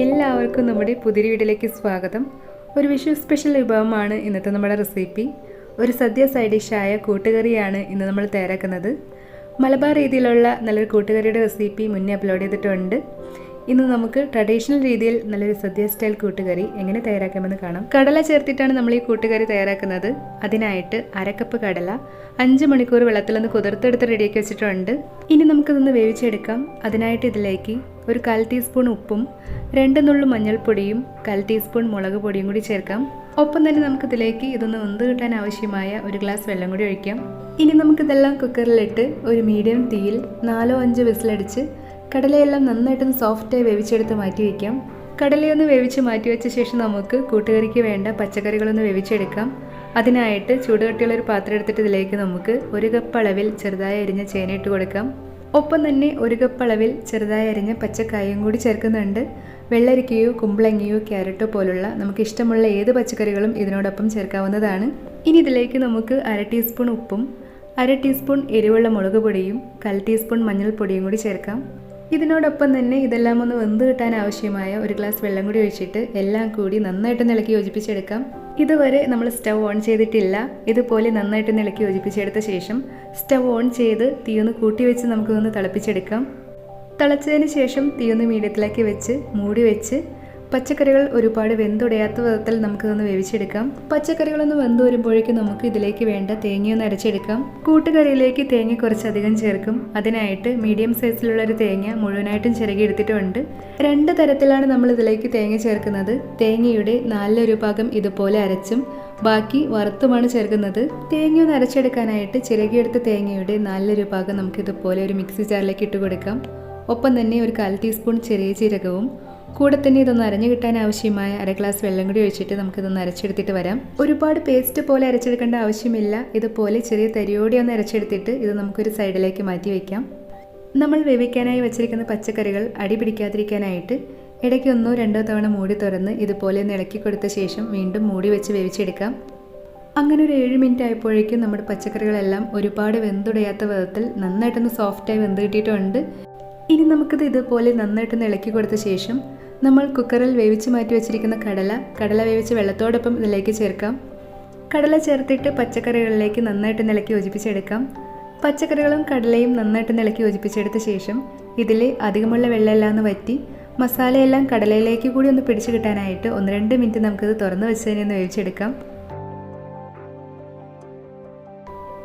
എല്ലാവർക്കും നമ്മുടെ പുതിയ വീഡിയോയിലേക്ക് സ്വാഗതം. ഒരു വിഷു സ്പെഷ്യൽ വിഭവമാണ് ഇന്നത്തെ നമ്മുടെ റെസിപ്പി. ഒരു സദ്യ സൈഡ് ഡിഷായ കൂട്ടുകറിയാണ് ഇന്ന് നമ്മൾ തയ്യാറാക്കുന്നത്. മലബാർ രീതിയിലുള്ള നല്ലൊരു കൂട്ടുകറിയുടെ റെസിപ്പി മുന്നേ അപ്ലോഡ് ചെയ്തിട്ടുണ്ട്. ഇന്ന് നമുക്ക് ട്രഡീഷണൽ രീതിയിൽ നല്ലൊരു സദ്യ സ്റ്റൈൽ കൂട്ടുകറി എങ്ങനെ തയ്യാറാക്കാമെന്ന് കാണാം. കടല ചേർത്തിട്ടാണ് നമ്മൾ ഈ കൂട്ടുകറി തയ്യാറാക്കുന്നത്. അതിനായിട്ട് അരക്കപ്പ് കടല 5 മണിക്കൂർ വെള്ളത്തിലൊന്ന് കുതിർത്തെടുത്ത് റെഡിയാക്കി വെച്ചിട്ടുണ്ട്. ഇനി നമുക്കിതൊന്ന് വേവിച്ചെടുക്കാം. അതിനായിട്ട് ഇതിലേക്ക് ഒരു 1/4 ടീസ്പൂൺ ഉപ്പും 2 നുള്ളു മഞ്ഞൾപ്പൊടിയും 1/4 ടീസ്പൂൺ മുളക് പൊടിയും കൂടി ചേർക്കാം. ഒപ്പം തന്നെ നമുക്കിതിലേക്ക് ഇതൊന്ന് വെന്ത് കിട്ടാൻ ആവശ്യമായ ഒരു ഗ്ലാസ് വെള്ളം കൂടി ഒഴിക്കാം. ഇനി നമുക്കിതെല്ലാം കുക്കറിലിട്ട് ഒരു മീഡിയം തീയിൽ 4-5 വിസിലടിച്ച് കടലയെല്ലാം നന്നായിട്ടൊന്ന് സോഫ്റ്റായി വേവിച്ചെടുത്ത് മാറ്റി വയ്ക്കാം. കടലയൊന്ന് വേവിച്ച് മാറ്റി വെച്ച ശേഷം നമുക്ക് കൂട്ടുകറിക്ക് വേണ്ട പച്ചക്കറികളൊന്ന് വേവിച്ചെടുക്കാം. അതിനായിട്ട് ചൂടുകട്ടിയുള്ളൊരു പാത്രം എടുത്തിട്ട് ഇതിലേക്ക് നമുക്ക് 1 കപ്പ് അളവിൽ ചെറുതായി അരിഞ്ഞ ചേന ഇട്ട് കൊടുക്കാം. ഒപ്പം തന്നെ 1 കപ്പ് അളവിൽ ചെറുതായി അരിഞ്ഞ പച്ചക്കായും കൂടി ചേർക്കുന്നുണ്ട്. വെള്ളരിക്കയോ കുമ്പളങ്ങയോ ക്യാരറ്റോ പോലുള്ള നമുക്ക് ഇഷ്ടമുള്ള ഏത് പച്ചക്കറികളും ഇതിനോടൊപ്പം ചേർക്കാവുന്നതാണ്. ഇനി ഇതിലേക്ക് നമുക്ക് 1/2 ടീസ്പൂൺ ഉപ്പും 1/2 ടീസ്പൂൺ എരിവുള്ള മുളക് പൊടിയും 1/4 ടീസ്പൂൺ മഞ്ഞൾപ്പൊടിയും കൂടി ചേർക്കാം. ഇതിനോടൊപ്പം തന്നെ ഇതെല്ലാം ഒന്ന് വെന്ത് കിട്ടാൻ ആവശ്യമായ ഒരു ഗ്ലാസ് വെള്ളം കൂടി ഒഴിച്ചിട്ട് എല്ലാം കൂടി നന്നായിട്ട് ഇളക്കി യോജിപ്പിച്ചെടുക്കാം. ഇതുവരെ നമ്മൾ സ്റ്റവ് ഓൺ ചെയ്തിട്ടില്ല. ഇതുപോലെ നന്നായിട്ട് ഇളക്കി യോജിപ്പിച്ചെടുത്ത ശേഷം സ്റ്റവ് ഓൺ ചെയ്ത് തീയൊന്ന് കൂട്ടി വെച്ച് നമുക്കൊന്ന് തിളപ്പിച്ചെടുക്കാം. തിളച്ചതിന് ശേഷം തീയൊന്ന് മീഡിയത്തിലാക്കി വെച്ച് മൂടി വെച്ച് പച്ചക്കറികൾ ഒരുപാട് വെന്തുടയാത്ത വിധത്തിൽ നമുക്കിതൊന്ന് വേവിച്ചെടുക്കാം. പച്ചക്കറികളൊന്ന് വെന്ത് വരുമ്പോഴേക്കും നമുക്ക് ഇതിലേക്ക് വേണ്ട തേങ്ങയൊന്ന് അരച്ചെടുക്കാം. കൂട്ടുകറിയിലേക്ക് തേങ്ങ കുറച്ചധികം ചേർക്കും. അതിനായിട്ട് മീഡിയം സൈസിലുള്ളൊരു തേങ്ങ മുഴുവനായിട്ടും ചിരകി എടുത്തിട്ടുണ്ട്. 2 തരത്തിലാണ് നമ്മൾ ഇതിലേക്ക് തേങ്ങ ചേർക്കുന്നത്. തേങ്ങയുടെ 4 ഭാഗം ഇതുപോലെ അരച്ചും ബാക്കി വറുത്തുമാണ് ചേർക്കുന്നത്. തേങ്ങയൊന്ന് അരച്ചെടുക്കാനായിട്ട് ചിരകിയെടുത്ത തേങ്ങയുടെ 4 ഭാഗം നമുക്കിതുപോലെ ഒരു മിക്സി ജാറിലേക്ക് ഇട്ട് കൊടുക്കാം. ഒപ്പം തന്നെ ഒരു 1/4 ടീസ്പൂൺ ചെറിയ ജീരകവും കൂടെ തന്നെ ഇതൊന്ന് അരഞ്ഞു കിട്ടാൻ ആവശ്യമായ 1 ഗ്ലാസ് വെള്ളം കൂടി ഒഴിച്ചിട്ട് നമുക്കിതൊന്ന് അരച്ചെടുത്തിട്ട് വരാം. ഒരുപാട് പേസ്റ്റ് പോലെ അരച്ചെടുക്കേണ്ട ആവശ്യമില്ല. ഇതുപോലെ ചെറിയ തരിയോടെ ഒന്ന് അരച്ചെടുത്തിട്ട് ഇത് നമുക്കൊരു സൈഡിലേക്ക് മാറ്റി വയ്ക്കാം. നമ്മൾ വേവിക്കാനായി വെച്ചിരിക്കുന്ന പച്ചക്കറികൾ അടി പിടിക്കാതിരിക്കാനായിട്ട് ഇടയ്ക്ക് 1-2 തവണ മൂടി തുറന്ന് ഇതുപോലെ ഒന്ന് ഇളക്കി കൊടുത്ത ശേഷം വീണ്ടും മൂടി വെച്ച് വേവിച്ചെടുക്കാം. അങ്ങനെ ഒരു 7 മിനിറ്റ് ആയപ്പോഴേക്കും നമ്മുടെ പച്ചക്കറികളെല്ലാം ഒരുപാട് വെന്തുടയാത്ത വിധത്തിൽ നന്നായിട്ടൊന്ന് സോഫ്റ്റായി വെന്ത് കിട്ടിയിട്ടുണ്ട്. ഇനി നമുക്കിത് ഇതുപോലെ നന്നായിട്ടൊന്ന് ഇളക്കി കൊടുത്ത ശേഷം നമ്മൾ കുക്കറിൽ വേവിച്ച് മാറ്റി വെച്ചിരിക്കുന്ന കടല വേവിച്ച് വെള്ളത്തോടൊപ്പം ഇതിലേക്ക് ചേർക്കാം. കടല ചേർത്തിട്ട് പച്ചക്കറികളിലേക്ക് നന്നായിട്ട് ഇളക്കി യോജിപ്പിച്ചെടുക്കാം. പച്ചക്കറികളും കടലയും നന്നായിട്ട് ഇളക്കി യോജിപ്പിച്ചെടുത്ത ശേഷം ഇതിൽ അധികമുള്ള വെള്ളമെല്ലാം ഒന്ന് വറ്റി മസാലയെല്ലാം കടലയിലേക്ക് കൂടി ഒന്ന് പിടിച്ചു കിട്ടാനായിട്ട് 1-2 മിനിറ്റ് നമുക്കിത് തുറന്ന് വെച്ച് തന്നെ ഒന്ന് വേവിച്ചെടുക്കാം.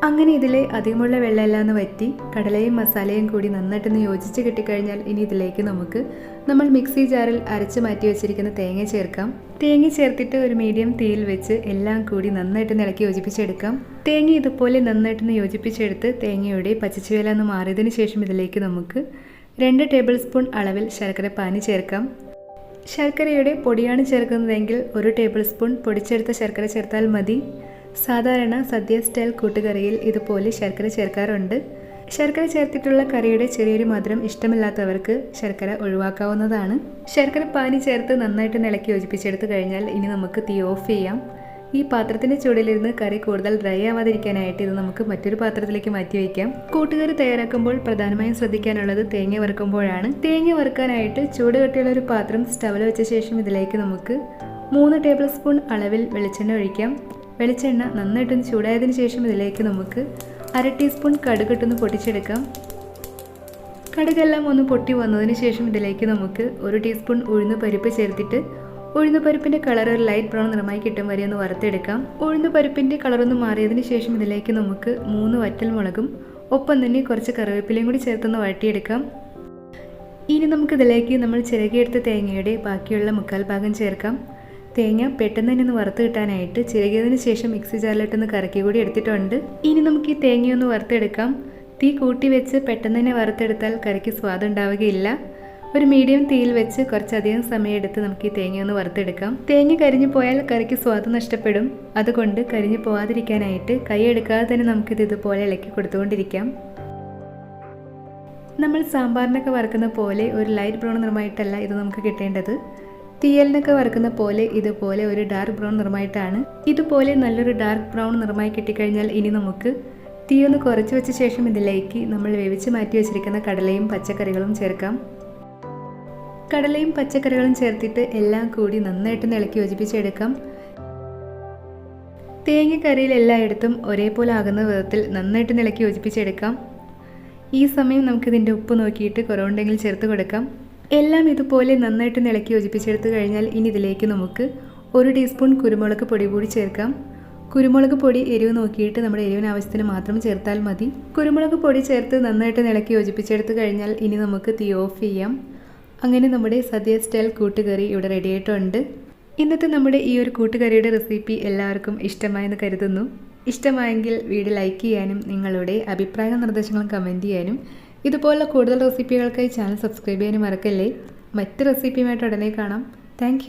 അങ്ങനെ ഇതിലെ അധികമുള്ള വെള്ളമെല്ലാം ഒന്ന് വറ്റി കടലയും മസാലയും കൂടി നന്നായിട്ടൊന്ന് യോജിച്ച് കിട്ടിക്കഴിഞ്ഞാൽ ഇനി ഇതിലേക്ക് നമുക്ക് നമ്മൾ മിക്സി ജാറിൽ അരച്ച് മാറ്റി വെച്ചിരിക്കുന്ന തേങ്ങ ചേർക്കാം. തേങ്ങ ചേർത്തിട്ട് ഒരു മീഡിയം തീയിൽ വെച്ച് എല്ലാം കൂടി നന്നായിട്ടൊന്ന് ഇളക്കി യോജിപ്പിച്ചെടുക്കാം. തേങ്ങ ഇതുപോലെ നന്നായിട്ടൊന്ന് യോജിപ്പിച്ചെടുത്ത് തേങ്ങയുടെ പച്ചച്ചുവല ഒന്ന് മാറിയതിന് ശേഷം ഇതിലേക്ക് നമുക്ക് 2 ടേബിൾ സ്പൂൺ അളവിൽ ശർക്കര പാനി ചേർക്കാം. ശർക്കരയുടെ പൊടിയാണ് ചേർക്കുന്നതെങ്കിൽ 1 ടേബിൾ സ്പൂൺ പൊടിച്ചെടുത്ത ശർക്കര ചേർത്താൽ മതി. സാധാരണ സദ്യ സ്റ്റൈൽ കൂട്ടുകറിയിൽ ഇതുപോലെ ശർക്കര ചേർക്കാറുണ്ട്. ശർക്കര ചേർത്തിട്ടുള്ള കറിയുടെ ചെറിയൊരു മധുരം ഇഷ്ടമില്ലാത്തവർക്ക് ശർക്കര ഒഴിവാക്കാവുന്നതാണ്. ശർക്കര പാനി ചേർത്ത് നന്നായിട്ട് ഇളക്കി യോജിപ്പിച്ചെടുത്ത് കഴിഞ്ഞാൽ ഇനി നമുക്ക് തീ ഓഫ് ചെയ്യാം. ഈ പാത്രത്തിൻ്റെ ചൂടിലിരുന്ന് കറി കൂടുതൽ ഡ്രൈ ആവാതിരിക്കാനായിട്ട് ഇത് നമുക്ക് മറ്റൊരു പാത്രത്തിലേക്ക് മാറ്റി വയ്ക്കാം. കൂട്ടുകറി തയ്യാറാക്കുമ്പോൾ പ്രധാനമായും ശ്രദ്ധിക്കാനുള്ളത് തേങ്ങ വറുക്കുമ്പോഴാണ്. തേങ്ങ വറുക്കാനായിട്ട് ചൂട് കട്ടിയുള്ള ഒരു പാത്രം സ്റ്റവിൽ വെച്ച ശേഷം ഇതിലേക്ക് നമുക്ക് 3 ടേബിൾ സ്പൂൺ അളവിൽ വെളിച്ചെണ്ണ ഒഴിക്കാം. വെളിച്ചെണ്ണ നന്നായിട്ടൊന്ന് ചൂടായതിനു ശേഷം ഇതിലേക്ക് നമുക്ക് 1/2 ടീസ്പൂൺ കടുകിട്ടൊന്ന് പൊട്ടിച്ചെടുക്കാം. കടുകെല്ലാം ഒന്ന് പൊട്ടി വന്നതിന് ശേഷം ഇതിലേക്ക് നമുക്ക് 1 ടീസ്പൂൺ ഉഴുന്ന് പരിപ്പ് ചേർത്തിട്ട് ഉഴുന്ന് പരിപ്പിൻ്റെ കളർ ഒരു ലൈറ്റ് ബ്രൗൺ നിറമായി കിട്ടും വരെ ഒന്ന് വറുത്തെടുക്കാം. ഉഴുന്ന് പരിപ്പിൻ്റെ കളറൊന്ന് മാറിയതിന് ശേഷം ഇതിലേക്ക് നമുക്ക് 3 വറ്റൽമുളകും ഒപ്പം തന്നെ കുറച്ച് കറിവേപ്പിലയും കൂടി ചേർത്തൊന്ന് വഴറ്റിയെടുക്കാം. ഇനി നമുക്കിതിലേക്ക് നമ്മൾ ചിരകിയെടുത്ത തേങ്ങയുടെ ബാക്കിയുള്ള 1/4 ഭാഗം ചേർക്കാം. തേങ്ങ പെട്ടെന്ന് തന്നെ ഒന്ന് വറുത്ത് കിട്ടാനായിട്ട് ചിരകിയതിന് ശേഷം മിക്സി ജാറിലിട്ടൊന്ന് കറക്കി കൂടി എടുത്തിട്ടുണ്ട്. ഇനി നമുക്ക് ഈ തേങ്ങയൊന്ന് വറുത്തെടുക്കാം. തീ കൂട്ടി വെച്ച് പെട്ടെന്ന് തന്നെ വറുത്തെടുത്താൽ കറിക്ക് സ്വാദ് ഉണ്ടാവുകയില്ല. ഒരു മീഡിയം തീയിൽ വെച്ച് കുറച്ചധികം സമയം എടുത്ത് നമുക്ക് ഈ തേങ്ങയൊന്ന് വറുത്തെടുക്കാം. തേങ്ങ കരിഞ്ഞു പോയാൽ കറിക്ക് സ്വാദ് നഷ്ടപ്പെടും. അതുകൊണ്ട് കരിഞ്ഞു പോകാതിരിക്കാനായിട്ട് കൈ എടുക്കാതെ തന്നെ നമുക്കിത് ഇതുപോലെ ഇളക്കി കൊടുത്തുകൊണ്ടിരിക്കാം. നമ്മൾ സാമ്പാറിനൊക്കെ വറുക്കുന്ന പോലെ ഒരു ലൈറ്റ് ബ്രൗൺ നിറമായിട്ടല്ല ഇത് നമുക്ക് കിട്ടേണ്ടത്. തീയലിനൊക്കെ വറുക്കുന്ന പോലെ ഇതുപോലെ ഒരു ഡാർക്ക് ബ്രൗൺ നിറമായിട്ടാണ്. ഇതുപോലെ നല്ലൊരു ഡാർക്ക് ബ്രൗൺ നിറമായി കിട്ടിക്കഴിഞ്ഞാൽ ഇനി നമുക്ക് തീ ഒന്ന് കുറച്ച് വെച്ച ശേഷം ഇതിലേക്ക് നമ്മൾ വേവിച്ച് മാറ്റി വെച്ചിരിക്കുന്ന കടലയും പച്ചക്കറികളും ചേർക്കാം. കടലയും പച്ചക്കറികളും ചേർത്തിട്ട് എല്ലാം കൂടി നന്നായിട്ട് ഇളക്കി യോജിപ്പിച്ചെടുക്കാം. തേങ്ങക്കറിയിൽ എല്ലായിടത്തും ഒരേപോലെ ആകുന്ന വിധത്തിൽ നന്നായിട്ട് ഇളക്കി യോജിപ്പിച്ചെടുക്കാം. ഈ സമയം നമുക്കിതിൻ്റെ ഉപ്പ് നോക്കിയിട്ട് കുറവുണ്ടെങ്കിൽ ചേർത്ത് കൊടുക്കാം. എല്ലാം ഇതുപോലെ നന്നായിട്ട് ഇളക്കി യോജിപ്പിച്ചെടുത്ത് കഴിഞ്ഞാൽ ഇനി ഇതിലേക്ക് നമുക്ക് 1 ടീസ്പൂൺ കുരുമുളക് പൊടി കൂടി ചേർക്കാം. കുരുമുളക് പൊടി എരിവ് നോക്കിയിട്ട് നമ്മുടെ എരിവിന് ആവശ്യത്തിന് മാത്രം ചേർത്താൽ മതി. കുരുമുളക് പൊടി ചേർത്ത് നന്നായിട്ട് ഇളക്കി യോജിപ്പിച്ചെടുത്ത് കഴിഞ്ഞാൽ ഇനി നമുക്ക് തീ ഓഫ് ചെയ്യാം. അങ്ങനെ നമ്മുടെ സദ്യ സ്റ്റൈൽ കൂട്ടുകറി ഇവിടെ റെഡി ആയിട്ടുണ്ട്. ഇന്നത്തെ നമ്മുടെ ഈ ഒരു കൂട്ടുകറിയുടെ റെസിപ്പി എല്ലാവർക്കും ഇഷ്ടമായെന്ന് കരുതുന്നു. ഇഷ്ടമായെങ്കിൽ വീഡിയോ ലൈക്ക് ചെയ്യാനും നിങ്ങളുടെ അഭിപ്രായ നിർദ്ദേശങ്ങളും കമൻറ്റ് ചെയ്യാനും ഇതുപോലുള്ള കൂടുതൽ റെസിപ്പികൾക്കായി ചാനൽ സബ്സ്ക്രൈബ് ചെയ്യാനും മറക്കല്ലേ. മറ്റ് റെസിപ്പിയുമായിട്ട് ഉടനെ കാണാം. താങ്ക്